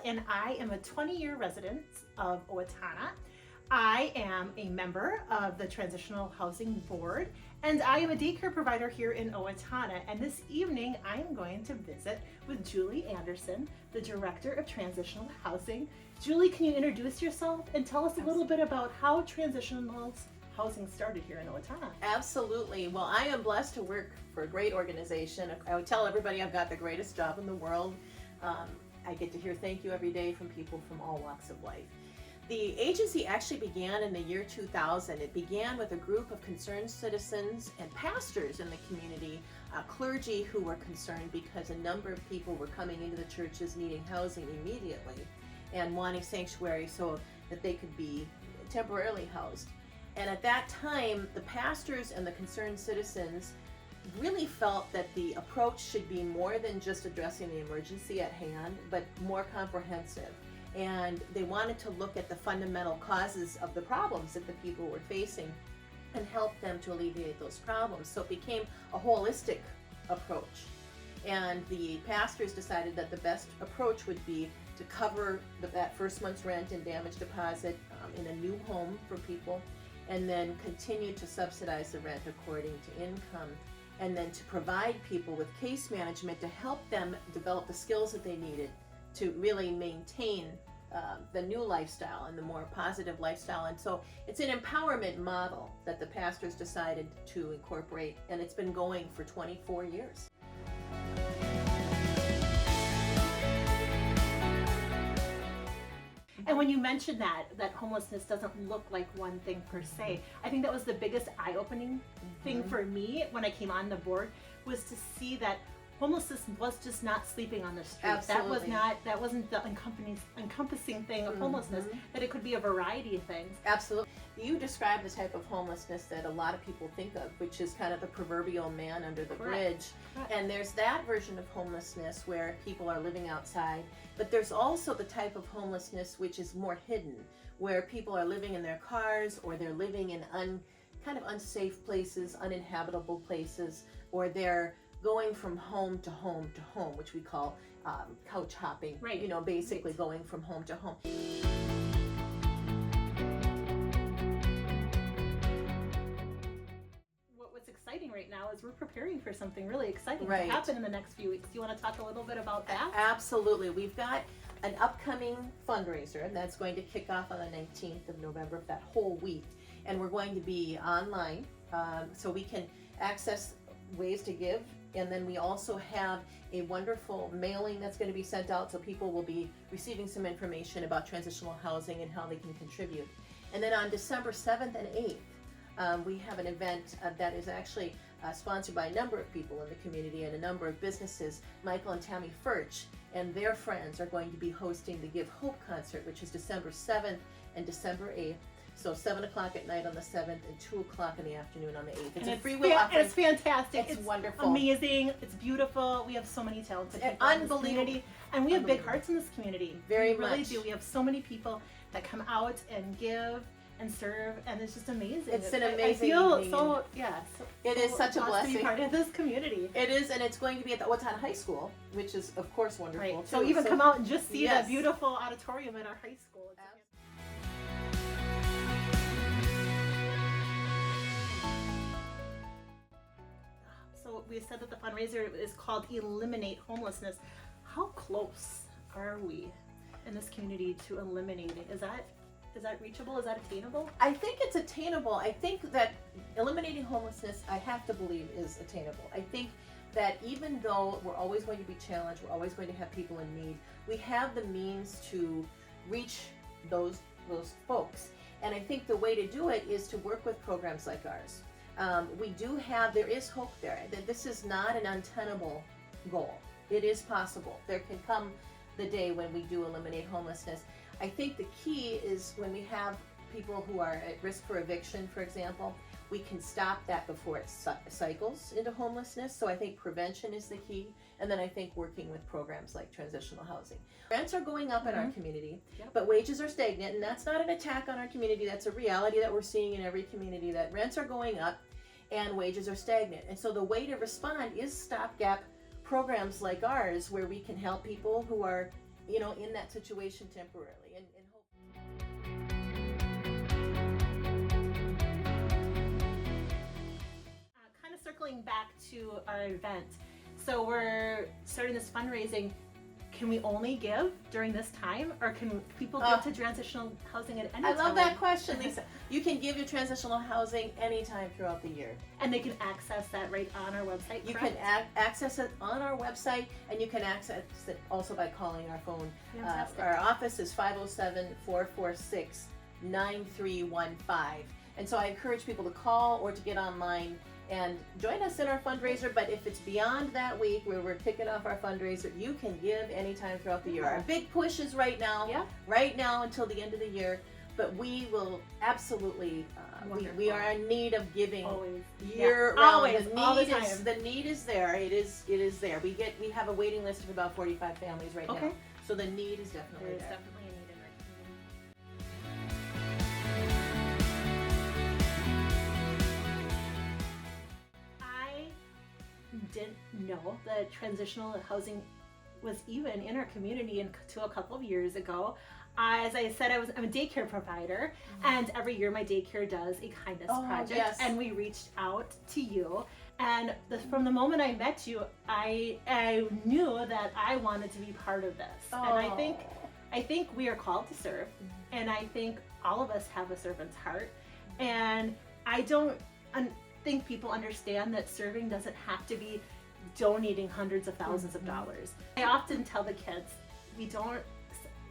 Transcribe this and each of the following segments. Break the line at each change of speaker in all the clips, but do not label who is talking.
and I am a 20-year resident of Owatonna. I am a member of the Transitional Housing Board, and I am a daycare provider here in Owatonna. And this evening, I am going to visit with Julie Anderson, the Director of Transitional Housing. Julie, can you introduce yourself and tell us a little bit about how Transitional Housing started here in Owatonna?
Absolutely. Well, I am blessed to work for a great organization. I would tell everybody I've got the greatest job in the world. I get to hear thank you every day from people from all walks of life. The agency actually began in the year 2000. It began with a group of concerned citizens and pastors in the community, clergy who were concerned because a number of people were coming into the churches needing housing immediately and wanting sanctuary so that they could be temporarily housed. And at that time, the pastors and the concerned citizens really felt that the approach should be more than just addressing the emergency at hand, but more comprehensive. And they wanted to look at the fundamental causes of the problems that the people were facing and help them to alleviate those problems. So it became a holistic approach. And the pastors decided that the best approach would be to cover that first month's rent and damage deposit in a new home for people, and then continue to subsidize the rent according to income, and then to provide people with case management to help them develop the skills that they needed to really maintain the new lifestyle and the more positive lifestyle. And so it's an empowerment model that the pastors decided to incorporate, and it's been going for 24 years.
And when you mentioned that homelessness doesn't look like one thing per se, I think that was the biggest eye-opening thing for me when I came on the board, was to see that homelessness was just not sleeping on the street.
Absolutely.
That wasn't the encompassing thing of homelessness, that it could be a variety of things.
Absolutely. You describe the type of homelessness that a lot of people think of, which is kind of the proverbial man under the bridge.
Correct.
And there's that version of homelessness where people are living outside, but there's also the type of homelessness which is more hidden, where people are living in their cars, or they're living in kind of unsafe places, uninhabitable places, or they're going from home to home to home, which we call couch hopping.
Right.
You know, basically going from home to home.
What's exciting right now is we're preparing for something really exciting
Right.
to happen in the next few weeks. Do you want to talk a little bit about that?
Absolutely. We've got an upcoming fundraiser, and that's going to kick off on the 19th of November, that whole week. And we're going to be online, so we can access ways to give. And then we also have a wonderful mailing that's going to be sent out, so people will be receiving some information about transitional housing and how they can contribute. And then on December 7th and 8th, we have an event that is actually sponsored by a number of people in the community and a number of businesses. Michael and Tammy Furch and their friends are going to be hosting the Give Hope concert, which is December 7th and December 8th. So 7 o'clock at night on the 7th and 2 o'clock in the afternoon on the 8th. It's a free will offering.
It's fantastic.
It's wonderful.
Amazing. It's beautiful. We have so many talented people in this community. And we have big hearts in this community.
Very
we really
much.
do. We have so many people that come out and give and serve, and it's just amazing.
It's an amazing
I feel
evening.
so, yeah.
It is such a
blessed
blessing
to be part of this community.
It is, and it's going to be at the Owatonna High School, which is, of course, wonderful.
Right.
Too.
So even come out and just see
Yes.
that beautiful auditorium at our high school. So we said that the fundraiser is called Eliminate Homelessness. How close are we in this community to eliminating? Is that reachable? Is that attainable?
I think it's attainable. I think that eliminating homelessness, I have to believe, is attainable. I think that even though we're always going to be challenged, we're always going to have people in need, we have the means to reach those folks. And I think the way to do it is to work with programs like ours. There is hope there. That this is not an untenable goal. It is possible. There can come the day when we do eliminate homelessness. I think the key is when we have people who are at risk for eviction, for example, we can stop that before it cycles into homelessness. So I think prevention is the key. And then I think working with programs like transitional housing. Rents are going up in our community, but wages are stagnant. And that's not an attack on our community. That's a reality that we're seeing in every community, that rents are going up and wages are stagnant. And so the way to respond is stopgap programs like ours, where we can help people who are in that situation temporarily, and hope.
Kind of circling back to our event. So we're starting this fundraising. Can we only give during this time, or can people give to transitional housing at any time?
I love that question, Lisa. You can give your transitional housing anytime throughout the year.
And they can access that right on our website,
You
correct?
can access it on our website, and you can access it also by calling our phone.
Fantastic.
Our office is 507-446-9315. And so I encourage people to call or to get online and join us in our fundraiser. But if it's beyond that week where we're kicking off our fundraiser, you can give anytime throughout the year.
Yeah.
Our big push is right now until the end of the year. But we will absolutely, we are in need of giving
Always.
year round.
Always, all the time.
The need is there. It is there. We have a waiting list of about 45 families right now. So the need is definitely
There is
there.
definitely a need in our community. I didn't know that transitional housing was even in our community until a couple of years ago. As I said, I'm a daycare provider, and every year my daycare does a kindness project, and we reached out to you. And from the moment I met you, I knew that I wanted to be part of this. And I think we are called to serve, and I think all of us have a servant's heart. And I don't think people understand that serving doesn't have to be donating hundreds of thousands of dollars. I often tell the kids,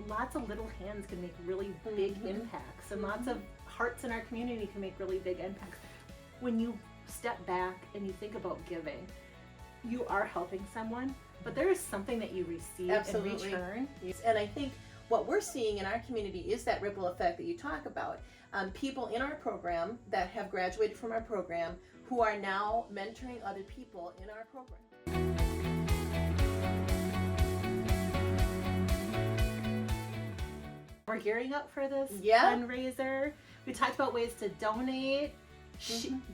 lots of little hands can make really big impacts, and lots of hearts in our community can make really big impacts. When you step back and you think about giving, you are helping someone, but there is something that you receive in return.
Yes. And I think what we're seeing in our community is that ripple effect that you talk about. People in our program that have graduated from our program who are now mentoring other people in our program.
We're gearing up for this fundraiser. We talked about ways to donate.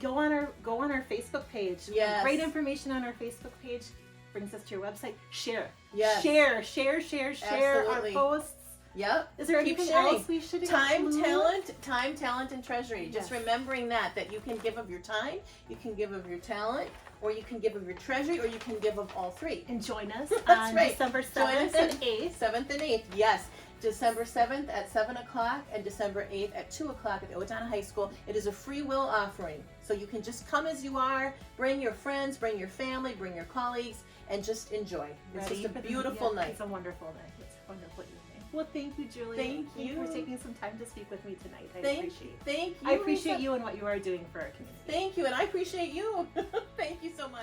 Go on our Facebook page.
Yes.
Great information on our Facebook page. Brings us to your website. Share.
Yes.
Share our
Absolutely.
posts.
Yep.
Is there anything else we should include?
Time, talent, and treasury. Just remembering that you can give of your time, you can give of your talent, or you can give of your treasury, or you can give of all three.
And join us
That's
on
right.
December
Join
7th
us
and 8th.
7th and 8th, yes. December 7th at 7 o'clock and December 8th at 2 o'clock at the Owatonna High School. It is a free will offering. So you can just come as you are, bring your friends, bring your family, bring your colleagues, and just enjoy. It's just a beautiful night.
It's a wonderful night. It's a wonderful evening. Well, thank you, Julie.
Thank you
for taking some time to speak with me tonight. I appreciate it.
Thank you.
I appreciate
Lisa.
you and what you are doing for our community.
Thank you, and I appreciate you. Thank you so much.